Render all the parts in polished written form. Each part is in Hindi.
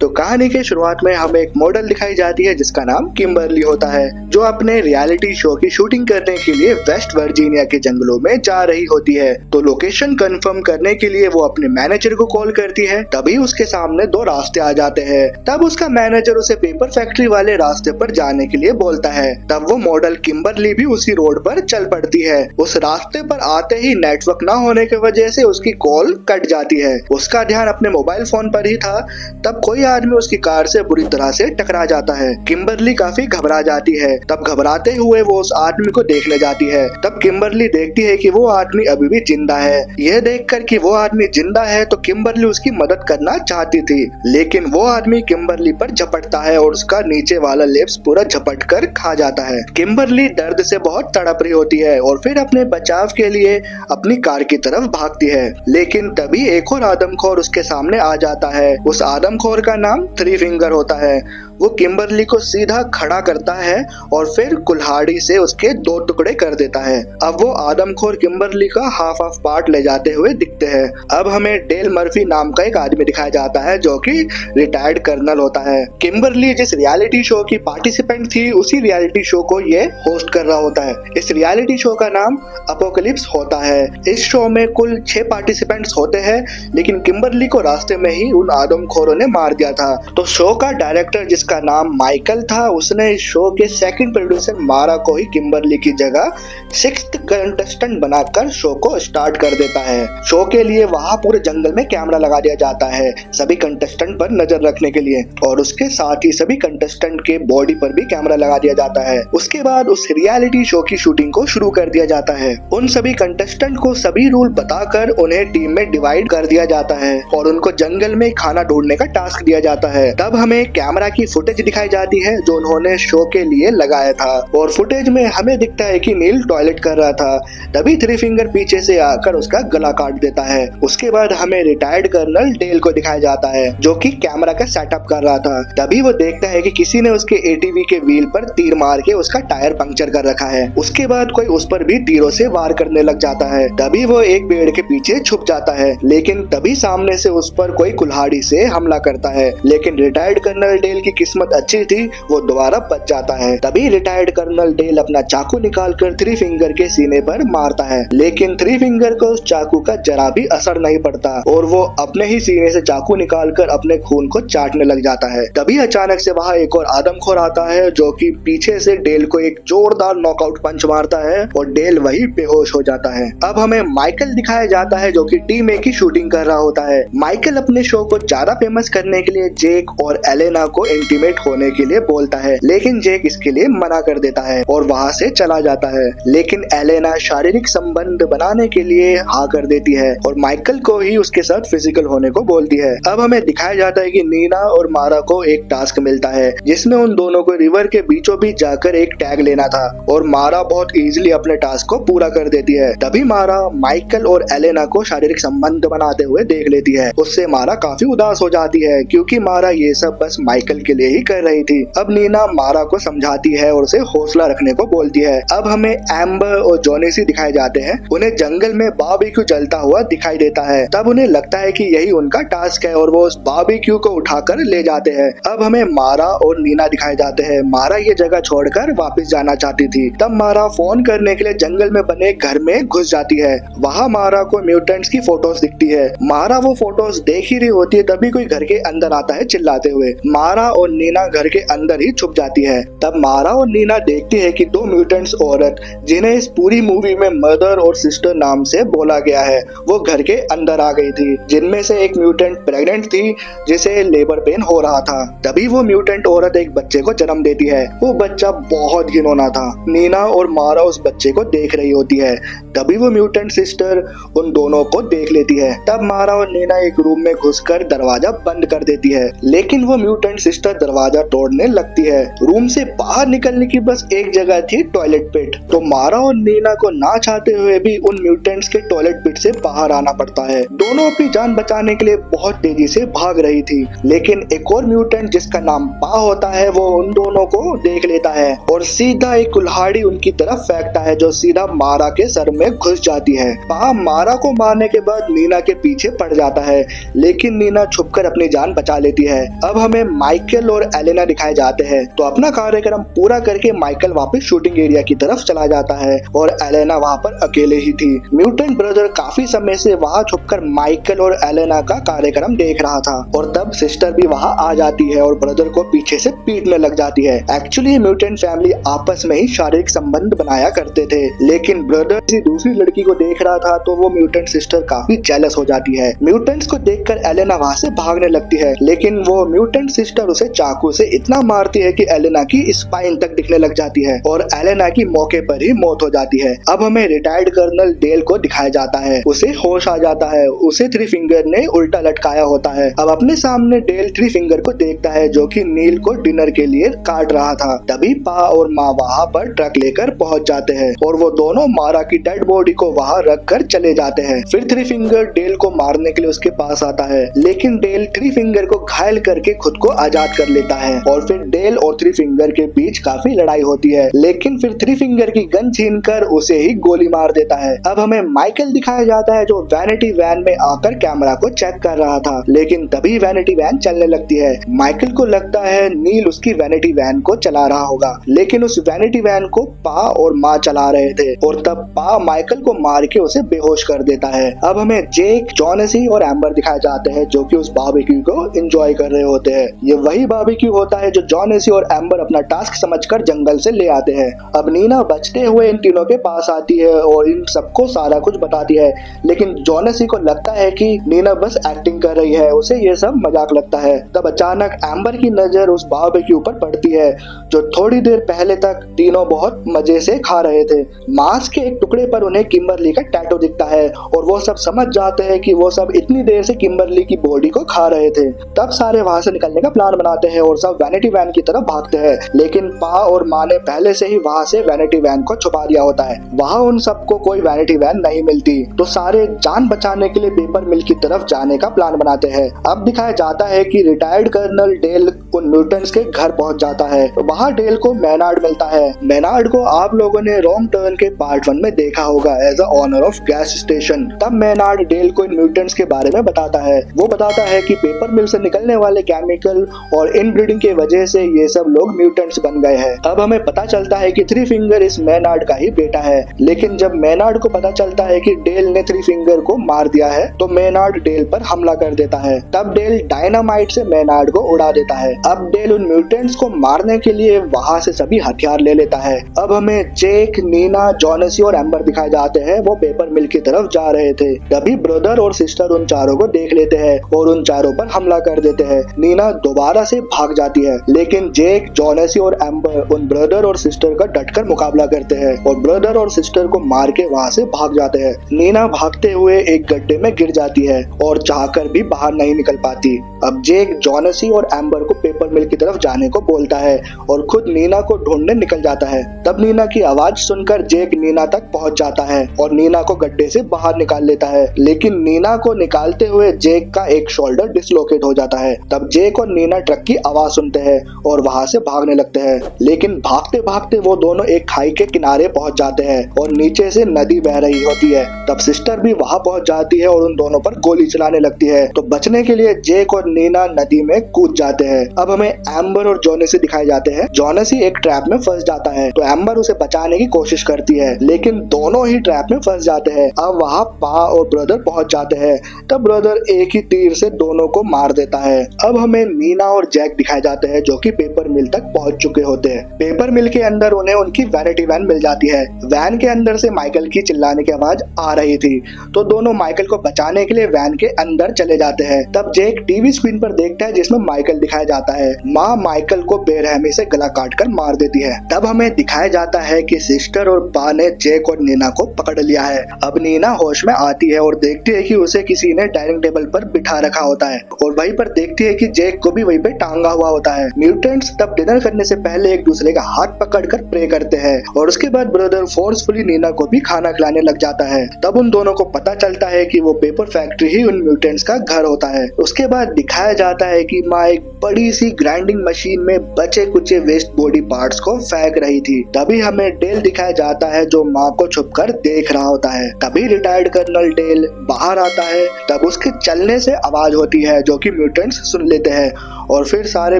तो कहानी के शुरुआत में हमें एक मॉडल दिखाई जाती है जिसका नाम किम्बरली होता है, जो अपने रियलिटी शो की शूटिंग करने के लिए वेस्ट वर्जीनिया के जंगलों में जा रही होती है। तो लोकेशन कंफर्म करने के लिए वो अपने मैनेजर को कॉल करती है। तभी उसके सामने दो रास्ते आ जाते हैं। तब उसका मैनेजर उसे पेपर फैक्ट्री वाले रास्ते पर जाने के लिए बोलता है। तब वो मॉडल किम्बरली भी उसी रोड पर चल पड़ती है। उस रास्ते पर आते ही नेटवर्क न होने की वजह से उसकी कॉल कट जाती है। उसका ध्यान अपने मोबाइल फोन पर ही था। तब कोई आदमी उसकी कार से बुरी तरह से टकरा जाता है। किम्बरली काफी घबरा जाती है। तब घबराते हुए वो उस आदमी को देखने जाती है। तब किम्बरली देखती है कि वो आदमी अभी भी जिंदा है। यह देखकर कि वो आदमी जिंदा है तो किम्बरली उसकी मदद करना चाहती थी, लेकिन वो आदमी किम्बरली पर झपटता है और उसका नीचे वाला लिप्स पूरा झपट कर खा जाता है। किम्बरली दर्द से बहुत तड़प रही होती है और फिर अपने बचाव के लिए अपनी कार की तरफ भागती है। लेकिन तभी एक और आदमखोर उसके सामने आ जाता है। उस आदमखोर का नाम थ्री फिंगर होता है। वो किम्बरली को सीधा खड़ा करता है और फिर कुल्हाड़ी से उसके दो टुकड़े कर देता है। अब वो आदमखोर किम्बरली का हाफ पार्ट ले जाते हुए दिखते हैं। अब हमें डेल मर्फी नाम का एक आदमी दिखाया जाता है जो कि रिटायर्ड कर्नल होता है। किम्बरली जिस रियलिटी शो की पार्टिसिपेंट थी उसी रियलिटी शो को ये होस्ट कर रहा होता है। इस रियलिटी शो का नाम अपोकलिप्स होता है। इस शो में कुल 6 पार्टिसिपेंट्स होते हैं, लेकिन किम्बरली को रास्ते में ही उन आदमखोरों ने मार दिया था। तो शो का डायरेक्टर जिसका नाम माइकल था, उसने इस शो के सेकंड प्रोड्यूसर मारा को ही किम्बरली की जगह 6th कंटेस्टेंट बनाकर शो को स्टार्ट कर देता है। शो के लिए वहां पूरे जंगल में कैमरा लगा दिया जाता है सभी कंटेस्टेंट पर नजर रखने के लिए, और उसके साथ ही सभी कंटेस्टेंट के बॉडी पर भी कैमरा लगा दिया जाता है। उसके बाद उस रियलिटी शो की शूटिंग को शुरू कर दिया जाता है। उन सभी कंटेस्टेंट को सभी रूल बताकर उन्हें टीम में डिवाइड कर दिया जाता है और उनको जंगल में खाना ढूंढने का टास्क दिया जाता है। तब हमें कैमरा की फुटेज दिखाई जाती है जो उन्होंने शो के लिए लगाया था, और फुटेज में हमें दिखता है कि नील टॉयलेट कर रहा था। तभी थ्री फिंगर पीछे से आकर उसका गला काट देता है। उसके बाद हमें रिटायर्ड कर्नल डेल को दिखाया जाता है जो कि कैमरा का सेटअप कर रहा था। तभी वो देखता है कि किसी ने उसके एटीवी के व्हील पर तीर मार के उसका टायर पंक्चर कर रखा है। उसके बाद कोई उस पर भी तीरों से वार करने लग जाता है। तभी वो एक पेड़ के पीछे छुप जाता है, लेकिन तभी सामने से उस पर कोई कुल्हाड़ी से हमला करता है। लेकिन रिटायर्ड कर्नल डेल की किस्मत अच्छी थी, वो दोबारा बच जाता है। तभी रिटायर्ड कर्नल डेल अपना चाकू निकालकर थ्री फिंगर के सीने पर मारता है, लेकिन थ्री फिंगर को उस चाकू का जरा भी असर नहीं पड़ता और वो अपने ही सीने से चाकू निकालकर अपने खून को चाटने लग जाता है। तभी अचानक से वहाँ एक और आदमखोर आता है जो कि पीछे से डेल को एक जोरदार नॉकआउट पंच मारता है और डेल वही बेहोश हो जाता है। अब हमें माइकल दिखाया जाता है जो कि टीम ए की शूटिंग कर रहा होता है। माइकल अपने शो को ज्यादा फेमस करने के लिए जेक और एलेना को इंटीमेट होने के लिए बोलता है, लेकिन जेक इसके लिए मना कर देता है और वहाँ से चला जाता है। लेकिन एलेना शारीरिक संबंध बनाने के लिए हाँ कर देती है और माइकल को ही उसके साथ फिजिकल होने को बोलती है। अब हमें दिखाया जाता है कि नीना और मारा को एक टास्क मिलता है जिसमें उन दोनों को रिवर के बीचों बीच जाकर एक टैग लेना था, और मारा बहुत इजीली अपने टास्क को पूरा कर देती है। तभी मारा माइकल और एलेना को शारीरिक संबंध बनाते हुए देख लेती है। उससे मारा काफी उदास हो जाती है क्योंकि मारा ये सब बस माइकल के लिए ही कर रही थी। अब नीना मारा को समझाती है और उसे हौसला रखने को बोलती है। अब हमें एम्बर और जोनेसी दिखाए जाते हैं। उन्हें जंगल में बारबेक्यू जलता हुआ दिखाई देता है। तब उन्हें लगता है कि यही उनका टास्क है और वो उस बारबेक्यू को उठाकर ले जाते हैं। अब हमें मारा और नीना दिखाए जाते हैं। मारा ये जगह छोड़कर वापस जाना चाहती थी। तब मारा फोन करने के लिए जंगल में बने घर में घुस जाती है। वहाँ मारा को म्यूटेंट्स की फोटोज दिखती है। मारा वो फोटोज देख ही रही होती है, तभी कोई घर के अंदर आता है चिल्लाते हुए। मारा और नीना घर के अंदर ही छुप जाती है। तब मारा और नीना देखती है कि 2 म्यूटेंट्स औरत जिन्हें इस पूरी मूवी में मदर और सिस्टर नाम से बोला गया है, वो घर के अंदर आ गई थी। जिनमें से एक म्यूटेंट प्रेग्नेंट थी जिसे लेबर पेन हो रहा था। तभी वो म्यूटेंट औरत एक बच्चे को जन्म देती है। वो बच्चा बहुत घिनौना था। नीना और मारा उस बच्चे को देख रही होती है। तभी वो म्यूटेंट सिस्टर उन दोनों को देख लेती है। तब मारा और नीना एक रूम में घुसकर दरवाजा बंद कर देती है, लेकिन वो म्यूटेंट सिस्टर दरवाजा तोड़ने लगती है। रूम से बाहर निकलने की बस एक जगह थी, टॉयलेट पिट। तो मारा और नीना को ना चाहते हुए भी उन म्यूटेंट्स के टॉयलेट पिट से बाहर आना पड़ता है। दोनों अपनी जान बचाने के लिए बहुत तेजी से भाग रही थी, लेकिन एक और म्यूटेंट जिसका नाम पा होता है वो उन दोनों को देख लेता है और सीधा एक कुल्हाड़ी उनकी तरफ फेंकता है जो सीधा मारा के सर में घुस जाती है। पा मारा को मारने के बाद नीना के पीछे पड़ जाता है, लेकिन नीना छुपकर अपनी जान बचा लेती है। अब हमें माइकल और एलेना दिखाए जाते हैं। तो अपना कार्यक्रम पूरा करके माइकल वापस शूटिंग एरिया की तरफ चला जाता है और एलेना वहाँ पर अकेले ही थी। म्यूटेंट ब्रदर काफी समय से वहाँ छुपकर माइकल और एलेना का कार्यक्रम देख रहा था और तब सिस्टर भी वहाँ आ जाती है और ब्रदर को पीछे से पीटने लग जाती है। एक्चुअली म्यूटेंट फैमिली आपस में ही शारीरिक संबंध बनाया करते थे, लेकिन ब्रदर किसी दूसरी लड़की को देख रहा था तो वो म्यूटेंट सिस्टर काफी जेलस हो जाती है। म्यूटेंट्स को देखकर एलेना वहाँ से भागने लगती है, लेकिन वो म्यूटेंट सिस्टर उसे चाकू से इतना मारती है कि एलेना की स्पाइन तक दिखने लग जाती है और एलेना की मौके पर ही मौत हो जाती है। अब हमें रिटायर्ड कर्नल डेल को दिखाया जाता है। उसे होश आ जाता है, उसे थ्री फिंगर ने उल्टा लटकाया होता है। अब अपने सामने डेल थ्री फिंगर को देखता है जो कि नील को डिनर के लिए काट रहा था। तभी पा और माँ वहाँ पर ट्रक लेकर पहुँच जाते हैं और वो दोनों मारा की डेड बॉडी को वहाँ रख कर चले जाते हैं। फिर थ्री फिंगर डेल को मारने के लिए उसके पास आता है, लेकिन डेल थ्री फिंगर को घायल करके खुद को आजाद कर लेता है और फिर डेल और थ्री फिंगर के बीच काफी लड़ाई होती है, लेकिन फिर थ्री फिंगर की गन छीनकर उसे ही गोली मार देता है। अब हमें माइकल दिखाया जाता है जो वैनिटी वैन में आकर कैमरा को चेक कर रहा था, लेकिन तभी वैनिटी वैन चलने लगती है। माइकल को लगता है नील उसकी वैनिटी वैन को चला रहा होगा, लेकिन उस वैनिटी वैन को पा और माँ चला रहे थे और तब पा माइकल को मार के उसे बेहोश कर देता है। अब हमें जेक, जॉनेसी और एम्बर दिखाए जाते हैं जो कि उस बारबेक्यू को एंजॉय कर रहे होते हैं। ये वही बारबेक्यू होता है जो जॉनेसी और एम्बर अपना टास्क समझकर जंगल से ले आते हैं। अब नीना बचते हुए इन तीनों के पास आती है और इन सबको सारा कुछ बताती है, लेकिन जॉनेसी को लगता है कि नीना बस एक्टिंग कर रही है, उसे ये सब मजाक लगता है। तब अचानक एम्बर की नजर उस बारबेक्यू पर पड़ती है जो थोड़ी देर पहले तक तीनों बहुत मजे से खा रहे थे। मांस के एक टुकड़े पर उन्हें किम्बरली का टैटू दिखता है और वो सब समझ जाते हैं कि वो सब इतनी देर से किम्बरली की बॉडी को खा रहे थे। तब सारे वहां से निकलने का प्लान बनाते हैं और सब वैनिटी वैन की तरफ भागते हैं, लेकिन पा और माँ ने पहले से ही वहां से वैनिटी वैन को छुपा दिया होता है। वहां उन सबको कोई वैनिटी वैन नहीं मिलती, तो सारे जान बचाने के लिए पेपर मिल की तरफ जाने का प्लान बनाते हैं। अब दिखाया जाता है कि रिटायर्ड कर्नल डेल उन म्यूटेंट्स के घर पहुंच जाता है। वहां डेल को मेनार्ड मिलता है। मेनार्ड को आप लोगों ने रॉन्ग टर्न के पार्ट 1 में देखा होगा as a owner of gas station. तब मेनार्ड डेल को इन म्यूटेंट्स के बारे में बताता है। वो बताता है कि पेपर मिल से निकलने वाले केमिकल और इनब्रीडिंग की वजह से ये सब लोग म्यूटेंट्स बन गए हैं। अब हमें पता चलता है कि थ्री फिंगर इस मेनार्ड का ही बेटा है, लेकिन जब मेनार्ड को पता चलता है कि डेल ने थ्री फिंगर को मार दिया है तो मेनार्ड डेल पर हमला कर देता है। तब डेल डायनामाइट से मेनार्ड को उड़ा देता है। अब डेल उन म्यूटेंट्स को मारने के लिए वहां से सभी हथियार ले लेता है। अब हमें जेक, नीना, जॉनेसी और एम्बर दिखाए जाते हैं। वो पेपर मिल की तरफ जा रहे थे। तभी ब्रदर और सिस्टर उन चारों को देख लेते हैं और उन चारों पर हमला कर देते हैं। नीना दोबारा से भाग जाती है, लेकिन जेक, जॉनेसी और एम्बर उन ब्रदर और सिस्टर का डटकर मुकाबला करते हैं और ब्रदर और सिस्टर को मार के वहाँ से भाग जाते हैं। नीना भागते हुए एक गड्ढे में गिर जाती है और चाहकर भी बाहर नहीं निकल पाती। अब जेक, जॉनेसी और एम्बर को पेपर मिल की तरफ जाने को बोलता है और खुद नीना को ढूंढने निकल जाता है। तब नीना की आवाज सुनकर जेक नीना तक पहुंच जाता है और नीना को गड्ढे से बाहर निकाल लेता है, लेकिन नीना को निकालते हुए जेक का एक शोल्डर डिसलोकेट हो जाता है। तब जेक और नीना ट्रक की आवाज सुनते हैं और वहां से भागने लगते हैं, लेकिन भागते भागते वो दोनों एक खाई के किनारे पहुंच जाते हैं और नीचे से नदी बह रही होती है। तब सिस्टर भी वहां पहुंच जाती है और उन दोनों पर गोली चलाने लगती है। तो बचने के लिए जेक और नीना नदी में कूद जाते हैं। अब हमें एम्बर और जॉनेसी दिखाए जाते हैं। जॉनेसी एक ट्रैप में फंस जाता है तो एम्बर उसे बचाने की कोशिश करती है, लेकिन दोनों ही ट्रैप में फंस जाते हैं। अब वहाँ पा और ब्रदर पहुंच जाते हैं। तब ब्रदर एक ही तीर से दोनों को मार देता है। अब हमें नीना और जैक दिखाए जाते हैं जो कि पेपर मिल तक पहुंच चुके होते हैं। पेपर मिल के अंदर उन्हें उनकी वैनिटी वैन मिल जाती है। वैन के अंदर से माइकल की चिल्लाने की आवाज आ रही थी, तो दोनों माइकल को बचाने के लिए वैन के अंदर चले जाते हैं। तब जेक टीवी स्क्रीन पर देखता है जिसमें माइकल दिखाया जाता है। माँ माइकल को बेरहमी से गला काटकर मार देती है। तब हमें दिखाया जाता है कि सिस्टर और पा ने जेक और नीना को पकड़ लिया है। अब नीना होश में आती है और देखती है कि उसे किसी ने डाइनिंग टेबल पर बिठा रखा होता है और वहीं पर देखती है कि जेक को भी वहीं पे टांगा हुआ होता है। म्यूटेंट्स तब डिनर करने से पहले एक दूसरे का हाथ पकड़कर प्रे करते हैं और उसके बाद ब्रदर फोर्सफुली नीना को भी खाना खिलाने लग जाता है। तब उन दोनों को पता चलता है कि वो पेपर फैक्ट्री ही उन म्यूटेंट्स का घर होता है। उसके बाद दिखाया जाता है कि माँ एक बड़ी सी ग्राइंडिंग मशीन में बचे कुचे वेस्ट बॉडी पार्ट्स को फेंक रही थी। तभी हमें डेल दिखाया जाता है जो माँ को छुपकर देख रहा होता है। तभी रिटायर्ड कर्नल डेल बाहर आता है। तब उसके चलने से आवाज होती है जो कि म्यूटेंट्स सुन लेते हैं और फिर सारे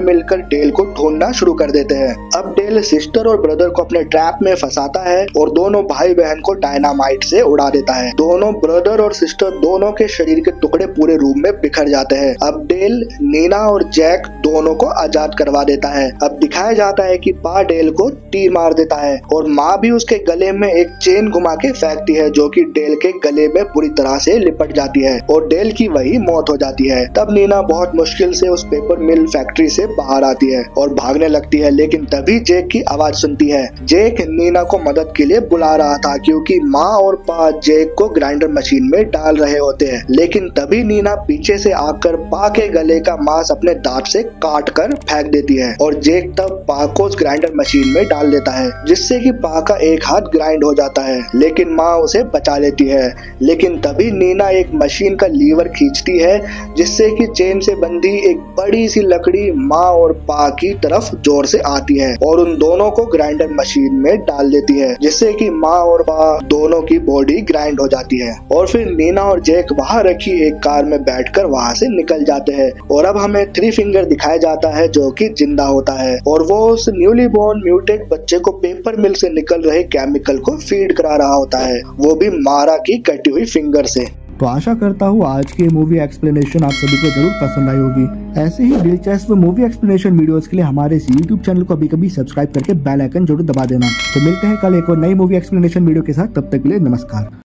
मिलकर डेल को ढूंढना शुरू कर देते हैं। अब डेल सिस्टर और ब्रदर को अपने ट्रैप में फंसाता है और दोनों भाई बहन को डायनामाइट से उड़ा देता है। दोनों ब्रदर और सिस्टर दोनों के शरीर के टुकड़े पूरे रूम में बिखर जाते हैं। अब डेल नीना और जैक दोनों को आजाद करवा देता है। अब दिखाया जाता है कि पा डेल को तीर मार देता है और माँ भी उसके गले में एक चेन घुमा के फेंकती है जो कि डेल के गले में बुरी तरह से लिपट जाती है और डेल की वही मौत हो जाती है। तब नीना बहुत मुश्किल से उस पेपर मिल फैक्ट्री से बाहर आती है और भागने लगती है, लेकिन तभी जेक की आवाज सुनती है। जेक नीना को मदद के लिए बुला रहा था क्योंकि माँ और पा जेक को ग्राइंडर मशीन में डाल रहे होते हैं, लेकिन तभी नीना पीछे से आकर पा के गले का मांस अपने दांत से काट कर फेंक देती है और जेक तब पा को उस ग्राइंडर मशीन में डाल देता है जिससे कि पा का एक हाथ ग्राइंड हो जाता है, लेकिन माँ उसे बचा लेती है। लेकिन तभी नीना एक मशीन का लीवर खींचती है जिससे कि चेन से बंधी एक बड़ी सी लकड़ी माँ और पा की तरफ जोर से आती है और उन दोनों को ग्राइंडर मशीन में डाल देती है जिससे कि माँ और पा दोनों की बॉडी ग्राइंड हो जाती है। और फिर नीना और जेक वहां रखी एक कार में बैठकर वहां से निकल जाते हैं और अब हमें थ्री फिंगर दिखाया जाता है जो कि जिंदा होता है और वो उस न्यूली बोर्न म्यूटेट बच्चे को पेपर मिल से निकल रहे केमिकल को फीड करा रहा होता है, वो भी मारा की कटी हुई फिंगर से। तो आशा करता हूँ आज की मूवी एक्सप्लेनेशन आप सभी को जरूर पसंद आई होगी। ऐसे ही दिलचस्प मूवी एक्सप्लेनेशन वीडियोस के लिए हमारे इस YouTube चैनल को कभी सब्सक्राइब करके बेल आइकन जरूर दबा देना। तो मिलते हैं कल एक और नई मूवी एक्सप्लेनेशन वीडियो के साथ, तब तक के लिए नमस्कार।